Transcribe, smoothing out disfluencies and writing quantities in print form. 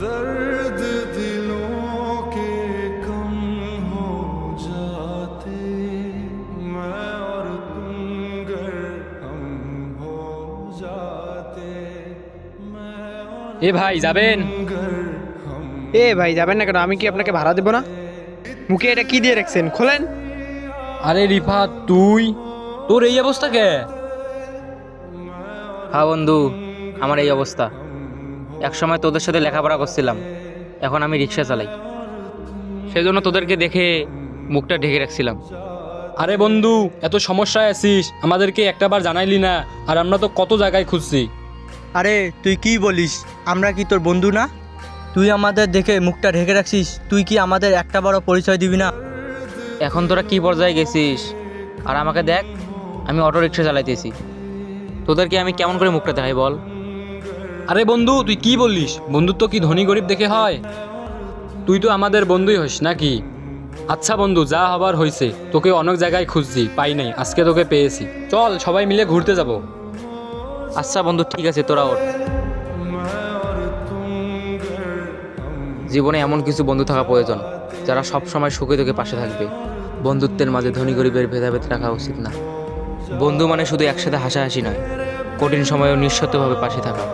दर्द दिलों के कम हो जाते मैं और तुम गर हम हो जाते मैं और এ ভাই যাবেন? गर हम এ ভাই যাবেন না কেন? আমি কি আপনাকে ভাড়া দেবো না? মুখে এটা কি দিয়ে রাখছেন? খোলেন। আরে রিফাত, তুই? তোর এই অবস্থা কে? হ্যাঁ বন্ধু, আমার এই অবস্থা। একসময় তোদের সাথে লেখাপড়া করছিলাম, এখন আমি রিক্সা চালাই। সেজন্য তোদেরকে দেখে মুখটা ঢেকে রাখছিলাম। আরে বন্ধু, এত সমস্যায় আছিস, আমাদেরকে একটাবার জানাইলি না? আর আমরা তো কত জায়গায় খুঁজছি। আরে তুই কি বলিস? আমরা কি তোর বন্ধু না? তুই আমাদের দেখে মুখটা ঢেকে রাখছিস, তুই কি আমাদের একটা বড় পরিচয় দিবি না? এখন তোরা কি পর্যায়ে গেছিস? আর আমাকে দেখ, আমি অটো রিক্সা চালাইতেছি। তোদেরকে আমি কেমন করে মুখটা দেখাই বল? আরে বন্ধু, তুই কি বলিস? বন্ধুত্ব কি ধনী গরিব দেখে হয়? তুই তো আমাদের বন্ধুই হইস নাকি? আচ্ছা বন্ধু, যা হবার হয়েছে। তোকে অনেক জায়গায় খুঁজছি, পাই নাই, আজকে তোকে পেয়েছি। চল সবাই মিলে ঘুরতে যাব। আচ্ছা বন্ধু, ঠিক আছে, তোরা ওঠ। জীবনে এমন কিছু বন্ধু থাকা প্রয়োজন, যারা সব সময় সুখে দুঃখে পাশে থাকবে। বন্ধুত্বের মাঝে ধনী গরিবের ভেদাভেদ রাখা উচিত না। বন্ধু মানে শুধু একসাথে হাসাহাসি নয়, কঠিন সময়েও নিঃস্বার্থভাবে পাশে থাকা।